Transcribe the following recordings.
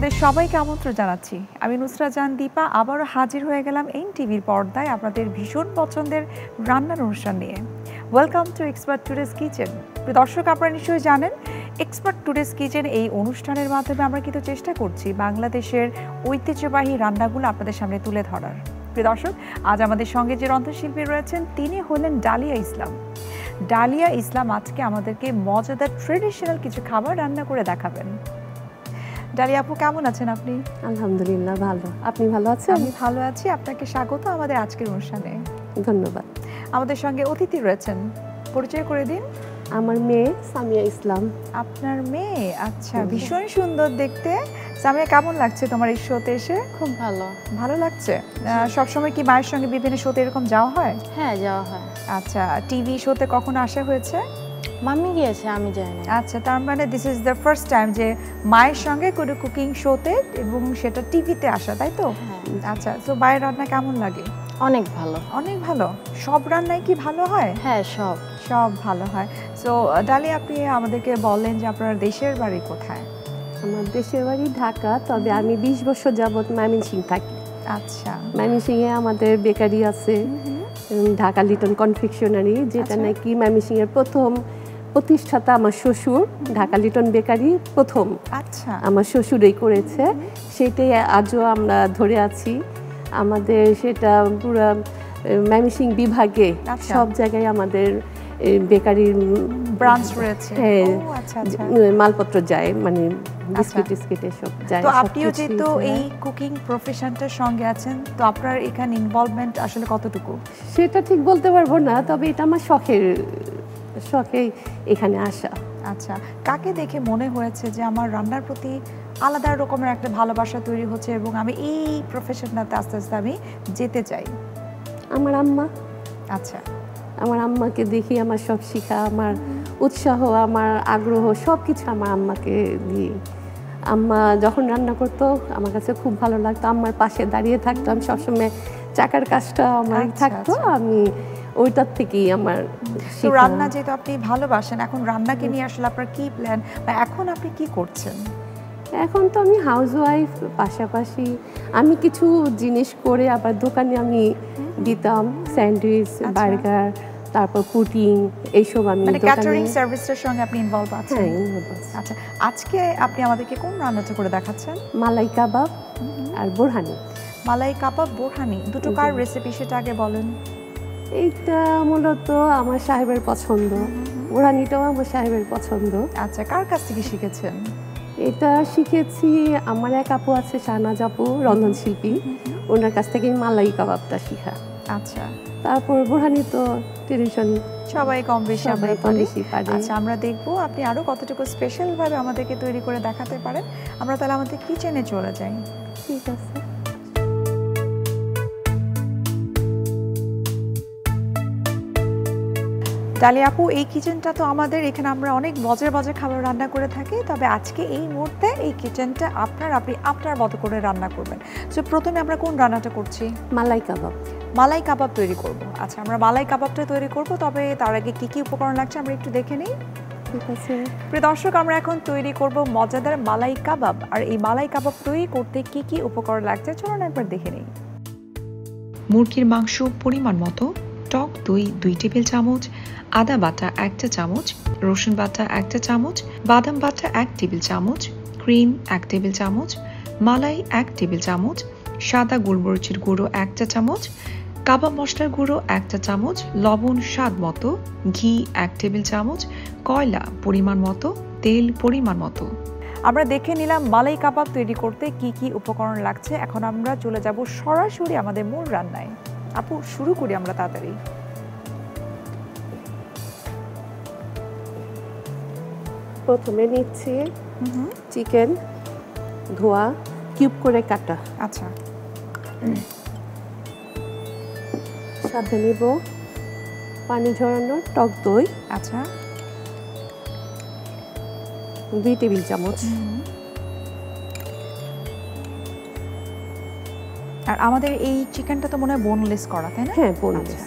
আপনাদের সবাইকে আমন্ত্রণ জানাচ্ছি। আমি নুসরাত জাহান দীপা আবারও হাজির হয়ে গেলাম এনটিভির পর্দায় আপনাদের ভীষণ পছন্দের রান্নার অনুষ্ঠান নিয়ে। Welcome to expert today's kitchen. দর্শক, আপনারা নিশ্চয়ই জানেন এক্সপার্ট টুডেস কিচেন এই অনুষ্ঠানের মাধ্যমে আমরা কিন্তু চেষ্টা করছি বাংলাদেশের ঐতিহ্যবাহী রান্নাগুলো আপনাদের সামনে তুলে ধরার। প্রিয় দর্শক, আজ আমাদের সঙ্গে যে রন্ধনশিল্পী রয়েছেন তিনি হলেন ডালিয়া ইসলাম। ডালিয়া ইসলাম আজকে আমাদেরকে মজাদার ট্রেডিশনাল কিছু খাবার রান্না করে দেখাবেন। ডালিয়া আপু, কেমন আছেন আপনি? আলহামদুলিল্লাহ ভালো। আপনি ভালো আছেন? আমি ভালো আছি। আপনাকে স্বাগত আমাদের আজকের অনুষ্ঠানে। ধন্যবাদ। আমাদের সঙ্গে অতিথি রয়েছেন, পরিচয় করে দিন। আমার মেয়ে সামিয়া ইসলাম। আপনার মেয়ে? আচ্ছা, ভীষণ সুন্দর দেখতে। সামিয়া, কেমন লাগছে তোমার এই শোতে এসে? খুব ভালো। ভালো লাগছে? সবসময় কি মায়ের সঙ্গে বিভিন্ন শোতে এরকম যাওয়া হয়? হ্যাঁ, যাওয়া হয়। আচ্ছা, টিভি শোতে কখনো আসা হয়েছে? মাম্মি গিয়েছে, আমি যাই না। আচ্ছা, তার মানে this is the first time যে মায়ের সঙ্গে কোনো কুকিং শোতে, এবং সেটা টিভিতে আসা, তাই তো? আচ্ছা, তো মায়ের রান্না কেমন লাগে? অনেক ভালো। অনেক ভালো। সব রান্নাই কি ভালো হয়? হ্যাঁ, সব ভালো হয়। সো ডালি, আপনি আমাদেরকে বললেন যে আপনার দেশের বাড়ি কোথায়? আমার দেশের বাড়ি ঢাকা, তবে আমি 20 বছর যাবত ময়মনসিংহ থাকি। আচ্ছা, ময়মনসিংহে আমাদের বেকারি আছে, ঢাকা লিটন কনফেকশনারি, যেটা নাকি ময়মনসিংহের প্রথম প্রতিষ্ঠাতা আমার শ্বশুর। ঢাকা লিটন বেকারি প্রথম আচ্ছা আমার শ্বশুরই করেছে, সেটাই আজও আমরা ধরে আছি। আমাদের সেটা পুরো ময়মনসিংহ বিভাগে সব জায়গায় আমাদের বেকারির ব্রাঞ্চ রয়েছে। হ্যাঁ, আচ্ছা আচ্ছা, মালপত্র যায়, মানে বিস্কিট টিস্কিট এসব যায়। তো আপনিও যেহেতু এই কুকিং প্রফেশনটার সঙ্গে আছেন, তো আপনার এখানে ইনভলভমেন্ট আসলে কতটুকু? সেটা ঠিক বলতে পারবো না, তবে এটা আমার শখে এখানে আসা। আচ্ছা, কাকে দেখে মনে হয়েছে যে আমার রান্নার প্রতি আলাদা রকমের একটা ভালোবাসা তৈরি হচ্ছে এবং আমি এই প্রফেশনটাতে আস্তে আস্তে আমি যেতে চাই? আমার আম্মা। আচ্ছা, আমার আম্মাকে দেখি আমার সব শিখা, আমার উৎসাহ, আমার আগ্রহ সব কিছু আমার আম্মাকে দিই। আম্মা যখন রান্না করতো আমার কাছে খুব ভালো লাগতো, আম্মার পাশে দাঁড়িয়ে থাকতো, আমি সবসময় চাকার কাজটা আমার থাকতো, আমি ওইটার থেকেই আমার রান্না যেহেতু আপনি ভালোবাসেন, এখন রান্নাকে নিয়ে আসলে আপনার কি প্ল্যান, বা এখন আপনি কি করছেন? এখন তো আমি হাউসওয়াইফ, পাশাপাশি আমি কিছু জিনিস করে আবার দোকানে আমি দিতাম, স্যান্ডউইচ, বার্গার, তারপর পুডিং, এইসব আমি ক্যাটারিং সার্ভিসের সঙ্গে আপনি ইনভলভ আছেন? হ্যাঁ। আচ্ছা, আজকে আপনি আমাদেরকে কোন রান্নাটা করে দেখাচ্ছেন? মালাই কাবাব আর বোরহানি। মালাই কাবাব, বোরহানি, দুটো কার রেসিপি সেটা আগে বলেন। এইটা মূলত আমার সাহেবের পছন্দ, বোরহানিটাও আমার সাহেবের পছন্দ। আচ্ছা, কার কাছ থেকে শিখেছেন? এটা শিখেছি, আমার এক আপু আছে শাহনাজ আপু, রন্ধনশিল্পী, ওনার কাছ থেকে মালাই কাবাবটা শিখা। আচ্ছা, তারপর বোরহানি তো ট্রেডিশন, সবাই কম বেশি পারে। আচ্ছা, আমরা দেখবো আপনি আরো কতটুকু স্পেশাল ভাবে আমাদেরকে তৈরি করে দেখাতে পারেন। আমরা তাহলে আমাদের কিচেনে চলে যাই। ঠিক আছে। ডালিয়া আপু, এই কিচেনটা তো আমাদের এখানে আমরা অনেক মজার খাবার রান্না করে থাকি, তবে আজকে এই মুহূর্তে এই কিচেনটা আপনি আপনার মতো করে রান্না করবেন। সো প্রথমে আমরা কোন রান্নাটা করছি? মালাই কাবাব। মালাই কাবাব তৈরি করব। আচ্ছা, আমরা মালাই কাবাবটা তৈরি করব, তবে তার আগে কি কি উপকরণ লাগছে আমরা একটু দেখে নিই। ঠিক আছে। প্রিয় দর্শক, আমরা এখন তৈরি করব মজাদার মালাই কাবাব, আর এই মালাই কাবাব তৈরি করতে কি কি উপকরণ লাগছে চলুন একবার দেখে নিই। মুরগির মাংস পরিমাণ মতো, টক দই 2 টেবিল চামচ, আদা বাটা 1 চা চামচ, রসুন বাটা 1 চা চামচ, বাদাম বাটা 1 টেবিল চামচ, ক্রিম 1 টেবিল চামচ, মালাই 1 টেবিল চামচ, সাদা গোলমরিচের গুঁড়ো 1 চা চামচ, কাবাব মশলার গুঁড়ো 1 চা চামচ, লবণ স্বাদ মতো, ঘি 1 টেবিল চামচ, কয়লা পরিমাণ মতো, তেল পরিমাণ মতো। আমরা দেখে নিলাম মালাই কাবাব তৈরি করতে কি কি উপকরণ লাগছে। এখন আমরা চলে যাব সরাসরি আমাদের মূল রান্নায়। আপু, শুরু করি আমরা তাড়াতাড়ি। প্রথমে নিচ্ছি চিকেন, ধোয়া, কিউব করে কাটা। আচ্ছা, সাথে নিব পানি ঝরানো টক দই। আচ্ছা, 2 টেবিল চামচ। আর আমাদের এই চিকেনটা তো মনে হয় বোনলেস করা, তাই না? হ্যাঁ, বোনলেস।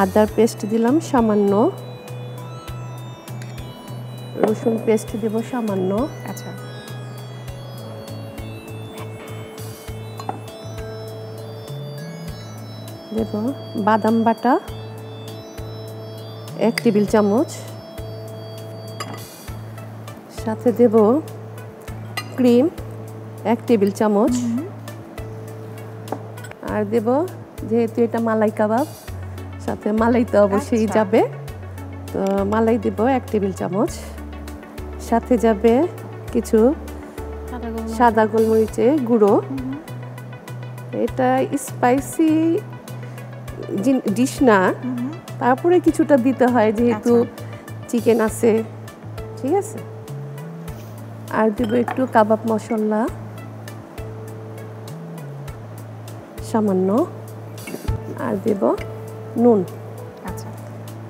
আদার পেস্ট দিলাম সামান্য, রসুন পেস্ট দেব সামান্য, আচ্ছা, দেব বাদাম বাটা 1 টেবিল চামচ, সাথে দেব ক্রিম 1 টেবিল চামচ, আর দেব যেহেতু এটা মালাই কাবাব সাথে মালাই তো অবশ্যই আচ্ছা। যাবে, তো মালাই দেব 1 টেবিল চামচ, সাথে যাবে কিছু সাদা গোলমরিচের গুঁড়ো। এটা স্পাইসি ডিশ না, তারপরে কিছুটা দিতে হয় যেহেতু চিকেন আছে, ঠিক আছে। আর দেব একটু কাবাব মশলা সামান্য, আর দেব নুন, আচ্ছা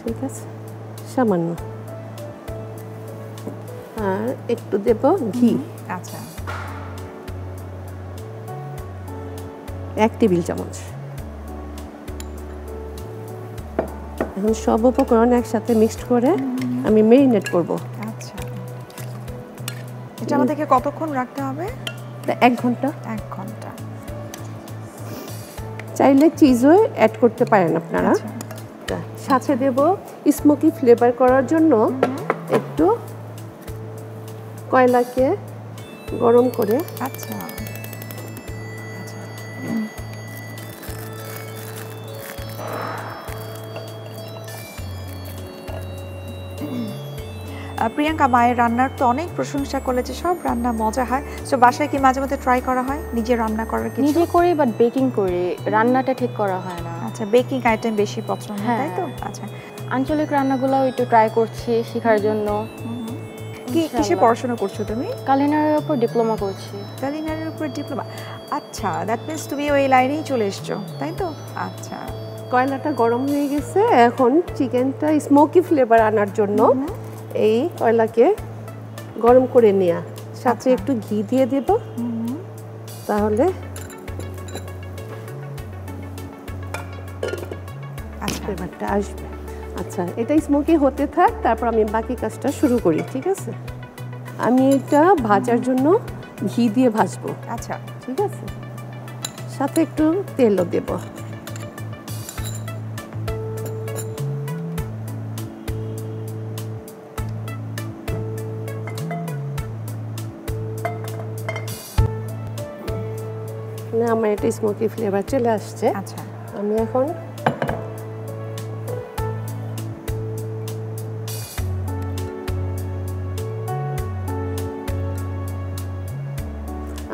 ঠিক আছে, সামান্য, আর একটু দেব ঘি আচ্ছা 1 টেবিল চামচ। এখন সব উপকরণ একসাথে মিক্সড করে আমি মেরিনেট করব। আচ্ছা, এটা আমাদেরকে কতক্ষণ রাখতে হবে? 1 ঘন্টা। 1 ঘন্টা। চাইলে চিজও অ্যাড করতে পারেন আপনারা। আচ্ছা। সাথে দেব স্মোকি ফ্লেভার করার জন্য একটু কয়লাকে গরম করে আচ্ছা প্রিয়াঙ্কা, মায়ের রান্নার তো অনেক প্রশংসা করেছে, সব রান্না মজা হয়। সো বাসায় কি মাঝে মধ্যে ট্রাই করা হয় নিজে রান্না করার কিছু? নিজে করি, বাট বেকিং করি, রান্নাটা ঠিক করা হয় না। আচ্ছা, বেকিং আইটেম বেশি পছন্দ, তাই তো? আচ্ছা, আঞ্চলিক রান্নাগুলো একটু ট্রাই করছি শেখার জন্য। কিসে পড়াশোনা করছো তুমি? কালিনারির উপর ডিপ্লোমা করছি। কালিনারির উপর ডিপ্লোমা, আচ্ছা, দ্যাট মিন্স তুমি ওই লাইনেই চলে এসছো, তাই তো? আচ্ছা, কয়লাটা গরম হয়ে গেছে, এখন চিকেনটা স্মোকি ফ্লেভার আনার জন্য এই কয়লাকে গরম করে নেওয়া, সাথে একটু ঘি দিয়ে দেব, তাহলে ফ্লেভারটা আসবে। আচ্ছা, এটা স্মোকি হতে থাক, তারপর আমি বাকি কাজটা শুরু করি, ঠিক আছে। আমি এটা ভাজার জন্য ঘি দিয়ে ভাজবো। আচ্ছা, ঠিক আছে, সাথে একটু তেলও দেব। আমার এটা স্মোকি ফ্লেভার চলে আসছে। আচ্ছা, আমি এখন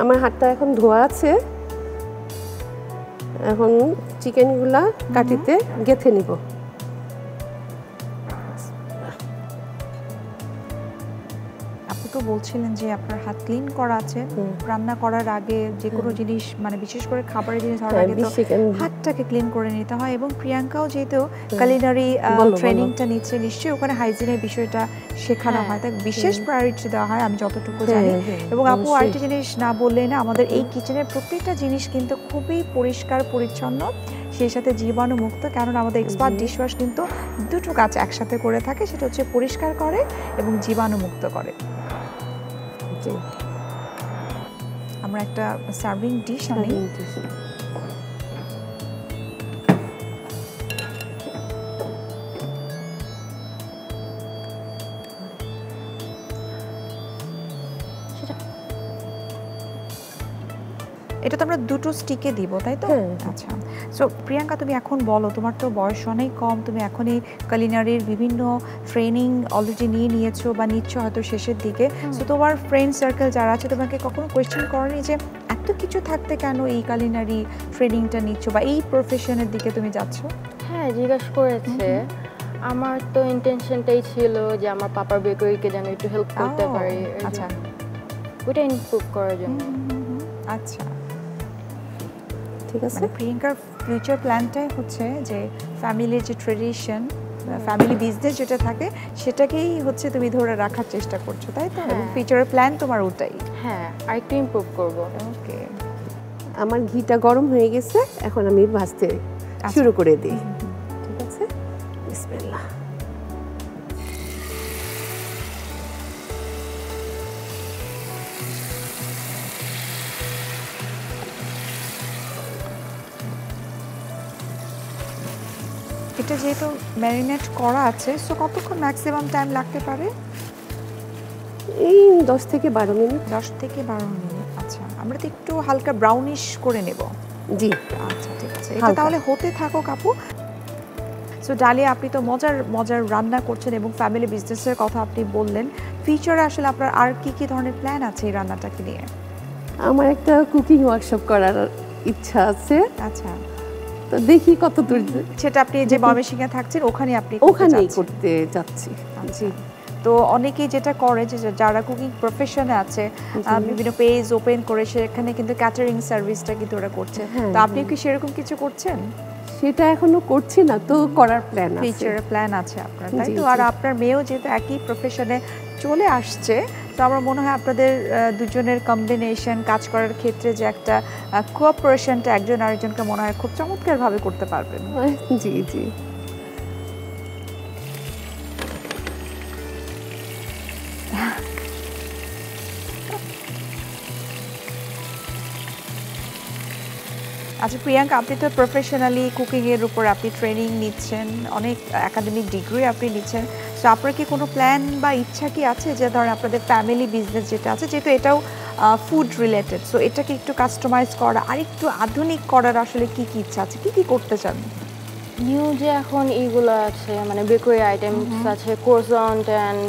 আমার হাতটা এখন ধোয়া আছে, এখন চিকেনগুলা কাটিতে গেঁথে নিব। আপনি তো বলছিলেন যে আপনার হাত ক্লিন করা আছে, রান্না করার আগে যে কোনো জিনিস, মানে বিশেষ করে খাবারের জিনিস হওয়ার আগে তো হাতটাকে ক্লিন করে নিতে হয়। এবং প্রিয়াঙ্কাও যেহেতু কুলিনারি ট্রেনিংটা নিচ্ছে, নিশ্চয়ই ওখানে হাইজিনের বিষয়টা শেখানো হয়, তাই বিশেষ প্রায়োরিটি দেওয়া হয় আমি যতটুকু জানি। এবং আপু আরেকটা জিনিস না বললে না, আমাদের এই কিচেনের প্রত্যেকটা জিনিস কিন্তু খুবই পরিষ্কার পরিচ্ছন্ন, সেই সাথে জীবাণুমুক্ত। কারণ আমাদের এক্সপার্ট ডিশওয়াশ কিন্তু দুটো কাজ একসাথে করে থাকে, সেটা হচ্ছে পরিষ্কার করে এবং জীবাণুমুক্ত করে। আমরা একটা সার্ভিং ডিশ আনি। এটা তো আমরা দুটো স্টিকে দিব, তাই তো? আচ্ছা, সো প্রিয়াঙ্কা, তুমি এখন বলো, তোমার তো বয়স অনেক কম, তুমি এখনই কুলিনারির বিভিন্ন ট্রেনিং অলরেডি নিয়েছো বা নিচ্ছ হয়তো শেষের দিকে। সো তোমার ফ্রেন্ড সার্কেল যারা আছে, তোমাকে কখনো কোয়েশ্চেন করেনি যে এত কিছু থাকতে কেন এই কুলিনারি ট্রেনিংটা নিচ্ছ বা এই প্রফেশনের দিকে তুমি যাচ্ছ? হ্যাঁ, জিজ্ঞাসা করেছে। আমার তো ইন্টেনশনটাই ছিল যে আমার পাপার বেকারিকে যেন একটু হেল্প করতে পারি, আচ্ছা, ওটা ইমপ্রুভ করার জন্য। আচ্ছা, ঠিক আছে। মানে প্রিয়াঙ্কার ফিউচার প্ল্যানটাই হচ্ছে যে ফ্যামিলির যে ট্রেডিশন, ফ্যামিলি বিজনেস যেটা থাকে সেটাকেই হচ্ছে তুমি ধরে রাখার চেষ্টা করছো, তাই তো? এবং ফিউচারের প্ল্যান তোমার ওটাই। হ্যাঁ, আর একটু ইমপ্রুভ করব। ওকে, আমার ঘিটা গরম হয়ে গেছে, এখন আমি ভাজতে শুরু করে দিই, ঠিক আছে। বিসমিল্লাহ। এটা যেহেতু ম্যারিনেট করা আছে, সো কতক্ষণ ম্যাক্সিমাম টাইম লাগতে পারে? এই 10 থেকে 12 মিনিট। 10 থেকে 12 মিনিট। আচ্ছা, আমরা তো একটু হালকা ব্রাউনিশ করে নেব। জি। আচ্ছা, ঠিক আছে। এটা তাহলে হতে থাকুক আপু। সো ডালিয়া, আপনি তো মজার রান্না করছেন এবং ফ্যামিলি বিজনেসের কথা আপনি বললেন। ফিউচারে আসলে আপনার আর কি ধরনের প্ল্যান আছে এই রান্নাটাকে নিয়ে? আমার একটা কুকিং ওয়ার্কশপ করার ইচ্ছা আছে। আচ্ছা, তো দেখি কত দূর। সেটা আপনি যে ময়মনসিংহে থাকছেন ওখানেই করতে চাচ্ছি। জি। তো অনেকেই যেটা করে যে যারা কুকিং প্রফেশনে আছে, বিভিন্ন পেজ ওপেন করে সেখানে কিন্তু ক্যাটারিং সার্ভিসটা কিন্তু ওরা করছে। তো আপনি কি সেরকম কিছু করছেন? সেটা এখনো করছি না, তো করার প্ল্যান আছে। ফিউচারে প্ল্যান আছে আপনার, তাই তো? আর আপনার মেয়েও যেহেতু একই প্রফেশনে চলে আসছে, তো আমার মনে হয় আপনাদের দুজনের কম্বিনেশন কাজ করার ক্ষেত্রে যে একটা কোঅপারেশনটা একজন আরেকজনকে মনে হয় খুব চমৎকারভাবে করতে পারবেন। জি জি। আচ্ছা প্রিয়াঙ্কা, আপনি তো প্রফেশনালি কুকিংয়ের উপর আপনি ট্রেনিং নিচ্ছেন, অনেক একাডেমিক ডিগ্রি আপনি নিচ্ছেন। সো আপনার কি কোনো প্ল্যান বা ইচ্ছা কি আছে যে ধরেন আপনাদের ফ্যামিলি বিজনেস যেটা আছে, যেহেতু এটাও ফুড রিলেটেড, সো এটাকে একটু কাস্টমাইজ করা আর একটু আধুনিক করার আসলে কি ইচ্ছা আছে, কি করতে চান? নিউ যে এখন এইগুলো আছে, মানে বেকারি আইটেমস আছে, ক্রোসান্ট অ্যান্ড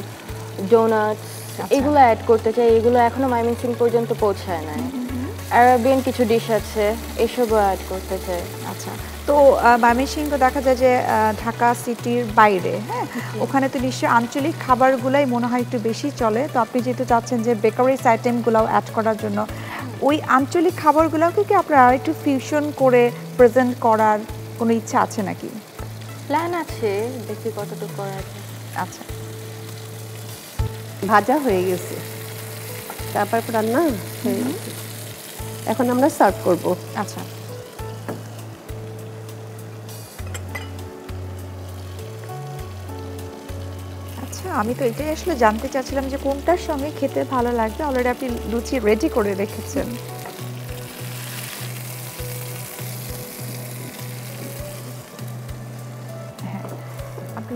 ডোনাটস, এগুলো অ্যাড করতে চাই। এগুলো এখনো ময়মনসিং পর্যন্ত পৌঁছায় নাই। আরাবিয়ান কিছু ডিশ আছে, এসবও অ্যাড করতে চাই। আচ্ছা, তো ময়মনসিংহ দেখা যায় যে ঢাকা সিটির বাইরে, হ্যাঁ, ওখানে তো নিশ্চয়ই আঞ্চলিক খাবারগুলাই মনে হয় একটু বেশি চলে। তো আপনি যেহেতু চাচ্ছেন যে বেকারিস আইটেমগুলোও অ্যাড করার জন্য, ওই আঞ্চলিক খাবারগুলোকে কি আপনারা একটু ফিউশন করে প্রেজেন্ট করার কোনো ইচ্ছা আছে নাকি? প্ল্যান আছে, দেখি কতটুকু করা যায়। আচ্ছা, ভাজা হয়ে গেছে, তারপর রান্না হয়ে গেছে, এখন আমরা সার্ভ করব। আচ্ছা, আচ্ছা, আমি তো এটাই আসলে জানতে চাচ্ছিলাম যে কোনটার সঙ্গে খেতে ভালো লাগবে। অলরেডি আপনি লুচি রেডি করে রেখেছেন। হ্যাঁ, আপনি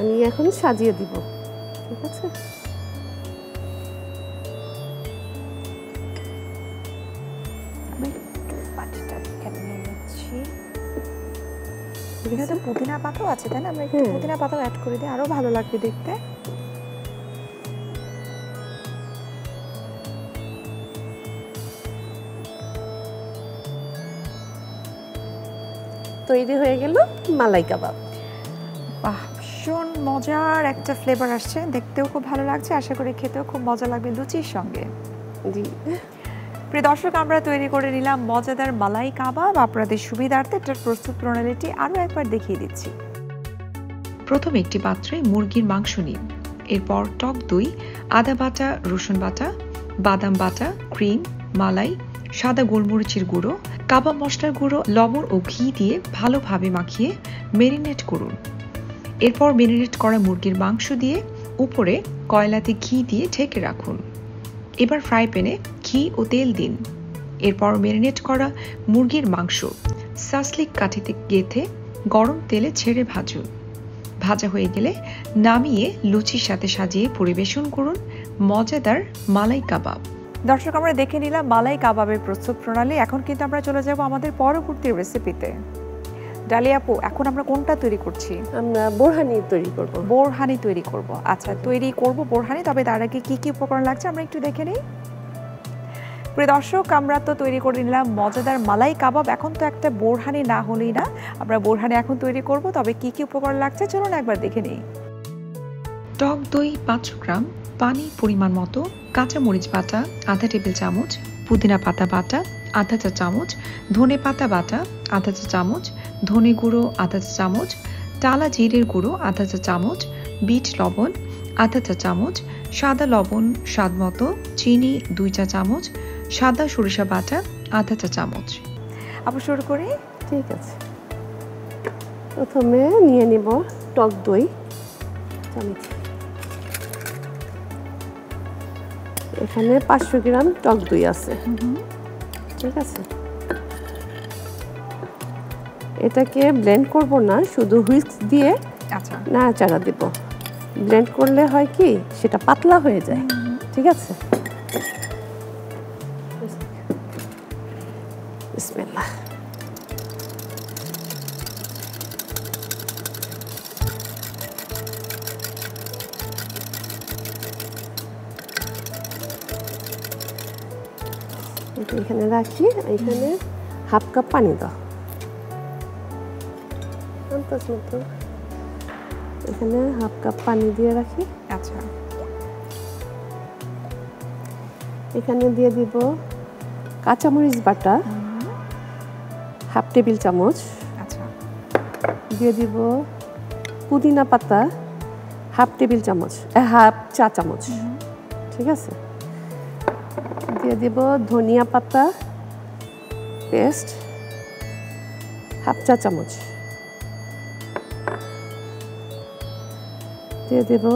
আমি এখন সাজিয়ে দিব, ঠিক আছে? আমি একটু পাটিটা এখানে নিয়ে নিচ্ছি। এখানে তো পুদিনা পাতাও আছে, তাই না? আমরা একটু পুদিনা পাতাও অ্যাড করে দিই, আরো ভালো লাগবে দেখতে। তৈরি হয়ে গেল মালাই কাবাব। বাহ, ভীষণ মজার একটা ফ্লেভার আসছে, দেখতেও খুব ভালো লাগছে, আশা করি খেতেও খুব মজা লাগবে লুচির সঙ্গে। জি। প্রিয় দর্শক, আমরা তৈরি করে নিলাম মজাদার মালাই কাবাব। আপনাদের সুবিধার্থে এটার প্রস্তুত প্রণালীটি আরও একবার দেখিয়ে দিচ্ছি। প্রথমে একটি পাত্রে মুরগির মাংস নিন, এরপর টক দই, আদা বাটা, রসুন বাটা, বাদাম বাটা, ক্রিম, মালাই, সাদা গোলমরিচের গুঁড়ো, কাবাব মশলার গুঁড়ো, লবণ ও ঘি দিয়ে ভালোভাবে মাখিয়ে মেরিনেট করুন। এরপর মেরিনেট করা মুরগির মাংস দিয়ে উপরে কয়লাতে ঘি দিয়ে ঢেকে রাখুন। এবার ফ্রাই প্যানে ঘি ও তেল দিন। এরপর মেরিনেট করা মুরগির মাংস সাসলিক কাঠিতে গেঁথে গরম তেলে ছেড়ে ভাজুন। ভাজা হয়ে গেলে নামিয়ে লুচির সাথে সাজিয়ে পরিবেশন করুন মজাদার মালাই কাবাব। দর্শক, আমরা দেখে নিলাম মালাই কাবাবের প্রস্তুত প্রণালী। এখন কিন্তু আমরা চলে যাব আমাদের পরবর্তী রেসিপিতে। ডালিয়া আপু, এখন আমরা কোনটা তৈরি করছি? আমরা বোরহানি তৈরি করব। বোরহানি তৈরি করব। আচ্ছা, তৈরি করব বোরহানি, তবে তার আগে কি উপকরণ লাগছে আমরা একটু দেখে নিই। প্রিয় দর্শক, আমরা তো তৈরি করে নিলাম মজাদার মালাই কাবাব। এখন তো একটা বোরহানি না হলেই না, আমরা বোরহানি এখন তৈরি করব, তবে কি উপকরণ লাগছে চলুন একবার দেখে নিই। টক দই 500 গ্রাম, পানি পরিমাণ মতো, কাঁচা মরিচ বাটা আধা টেবিল চামচ, পুদিনা পাতা বাটা আধা চা চামচ, ধনে পাতা বাটা আধা চা চামচ, ধনে গুঁড়ো আধা চা চামচ, টালা জিরের গুঁড়ো আধা চা চামচ, বিট লবণ আধা চা চামচ, সাদা লবণ স্বাদ মতো, চিনি 2 চা চামচ, সাদা সরিষা বাটা আধা চা চামচ। আবার শুরু করি। ঠিক আছে, প্রথমে নিয়ে নিব টক দই চামচ। এখানে 500 গ্রাম টক দই আছে। ঠিক আছে, এটাকে ব্লেন্ড করব না, শুধু হুইস্ক দিয়ে আচ্ছা নাড়াচাড়া দেব। ব্লেন্ড করলে হয় কি সেটা পাতলা হয়ে যায়। ঠিক আছে, বিসমিল্লাহ। এখানে রাখি, এখানে হাফ কাপ পানি দাও। এখানে হাফ কাপ পানি দিয়ে রাখি। আচ্ছা, এখানে দিয়ে দিব কাঁচামরিচ বাটা হাফ টেবিল চামচ। আচ্ছা, দিয়ে দিব পুদিনা পাতা হাফ টেবিল চামচ, হাফ চা চামচ। ঠিক আছে, দিয়ে দিব ধনিয়া পাতা পেস্ট হাফ চা চামচ। দিয়ে দেব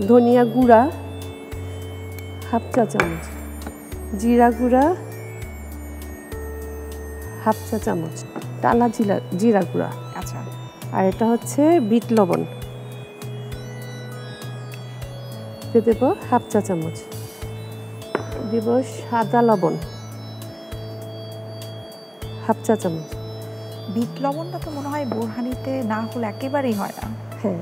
ধনিয়া গুঁড়া হাফ চা চামচ, জিরা গুঁড়া হাফ চা চামচ, টালা জিরা গুঁড়া। আচ্ছা, আর এটা হচ্ছে বিট লবণ, দিয়ে দেব হাফ চা চামচ। দেব সাদা লবণ হাফ চা চামচ। বিট লবণটা তো মনে হয় বোরহানিতে না হলে একেবারেই হয় না। হ্যাঁ,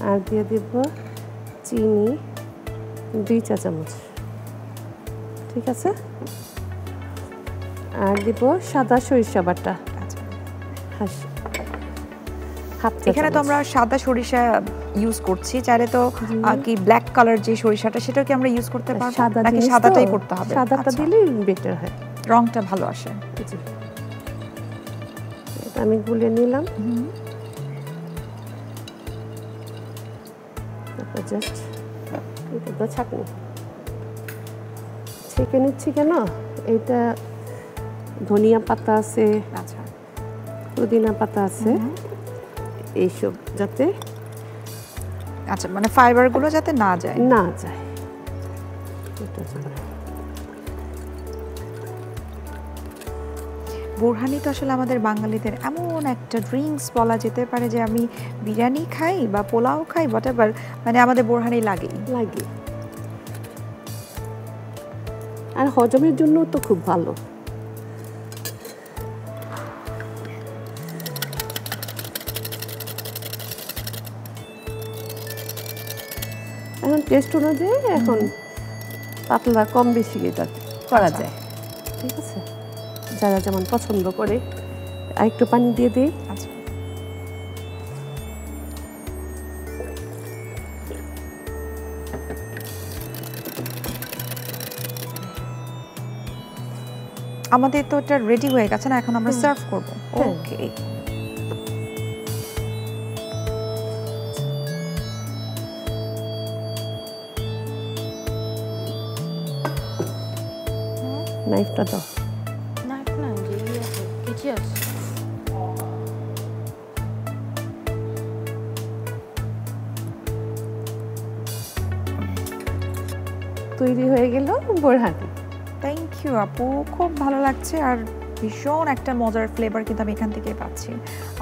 আর দিয়ে দেব চিনি 2 চা চামচ। ঠিক আছে, আর দিব সাদা সরিষা বাটা আচ্ছা, হাফ চা এখানে তো চামচ। আমরা সাদা সরিষা ইউজ করছি, চাইলে তো কি ব্ল্যাক কালার যে সরিষাটা সেটাও কি আমরা ইউজ করতে পারবো, সাদা নাকি জিনিস তো, সাদাটাই করতে হবে? সাদাটা আচ্ছা, দিলেই বেটার হয়, রংটা ভালো আসে। জি। এটা আমি গুলে নিলাম। তারপর জাস্ট এটা ছাঁকনি ছেঁকে নিচ্ছি। কেন? এটা ধনিয়া পাতা আছে, আচ্ছা, পুদিনা পাতা আছে, এইসব যাতে আচ্ছা, মানে ফাইবার গুলো যাতে না যায়। না যায়। এটা জন্য বোরহানি তো আসলে আমাদের বাঙালিদের এমন একটা ড্রিঙ্কস বলা যেতে পারে, যে আমি বিরিয়ানি খাই বা পোলাও খাই হোয়াটএভার, মানে আমাদের বোরহানি লাগেই। লাগে, আর হজমের জন্য তো খুব ভালো। এখন টেস্ট অনুযায়ী এখন পাতলা কম বেশি এটা করা যায়। ঠিক আছে, যারা যেমন পছন্দ করে। আর একটু পানি দিয়ে দিই। আচ্ছা, আমাদের তো এটা রেডি হয়ে গেছে না, এখন আমরা সার্ভ করব। হ্যাঁ। ওকে, নাইফটা দাও। নাইফ না, যে ইয়ে আছে, কেচি আছে। তৈরি হয়ে গেল বোরহানি। থ্যাংক ইউ আপু, খুব ভালো লাগছে, আর ভীষণ একটা মজার ফ্লেভার কিন্তু আমি এখান থেকে পাচ্ছি।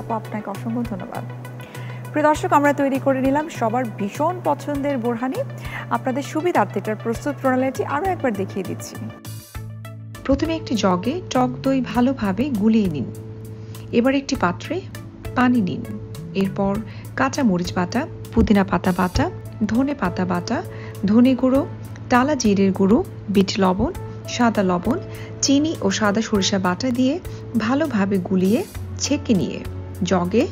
আপু, আপনাকে অসংখ্য ধন্যবাদ। প্রিয় দর্শক, আমরা তৈরি করে নিলাম সবার ভীষণ পছন্দের বোরহানি। আপনাদের সুবিধার্থে এটার প্রস্তুত প্রণালীটি আরও একবার দেখিয়ে দিচ্ছি। প্রথমে একটি জগে টক দই ভালোভাবে গুলিয়ে নিন। এবার একটি পাত্রে পানি নিন। এরপর কাঁচা মরিচ বাটা, পুদিনা পাতা বাটা, ধনে পাতা বাটা, ধনে গুঁড়ো, টালা জিরের গুঁড়ো, বিট লবণ, সাদা লবণ, চিনি ও সাদা সরিষা বাটা দিয়ে ভালোভাবে গুলিয়ে ছেঁকে নিয়ে জগে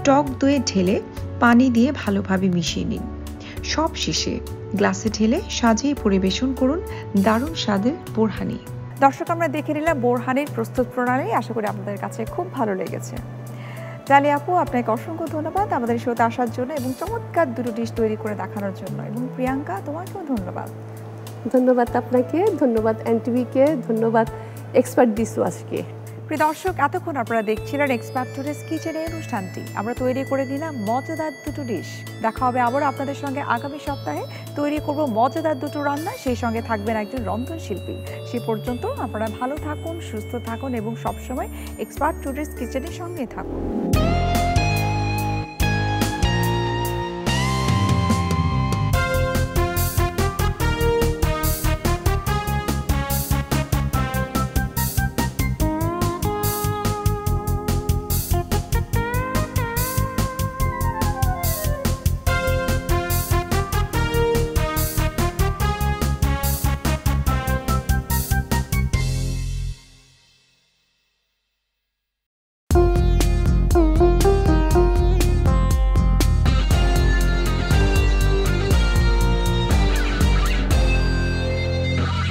টক দইয়ে ঢেলে পানি দিয়ে ভালোভাবে মিশিয়ে নিন। সব শেষে গ্লাসে ঢেলে সাজিয়ে পরিবেশন করুন দারুণ স্বাদের বোরহানি। দর্শক, আমরা দেখে নিলাম বোরহানির প্রস্তুত প্রণালী। আশা করি আপনাদের কাছে খুব ভালো লেগেছে। ডালি আপু, আপনাকে অসংখ্য ধন্যবাদ আমাদের শোতে আসার জন্য এবং চমৎকার দুটো ডিশ তৈরি করে দেখানোর জন্য। এবং প্রিয়াঙ্কা, তোমাকেও ধন্যবাদ। ধন্যবাদ আপনাকে, ধন্যবাদ এনটিভিকে, ধন্যবাদ এক্সপার্ট ডিশওয়াশকে। প্রিয় দর্শক, এতক্ষণ আপনারা দেখছিলেন এক্সপার্ট টুডেজ কিচেন অনুষ্ঠানটি। আমরা তৈরি করে দিলাম মজাদার দুটো ডিশ। দেখা হবে আবার আপনাদের সঙ্গে আগামী সপ্তাহে। তৈরি করব মজাদার দুটো রান্না, সেই সঙ্গে থাকবেন একজন রন্ধনশিল্পী। সে পর্যন্ত আপনারা ভালো থাকুন, সুস্থ থাকুন এবং সবসময় এক্সপার্ট টুডেজ কিচেনের সঙ্গে থাকুন।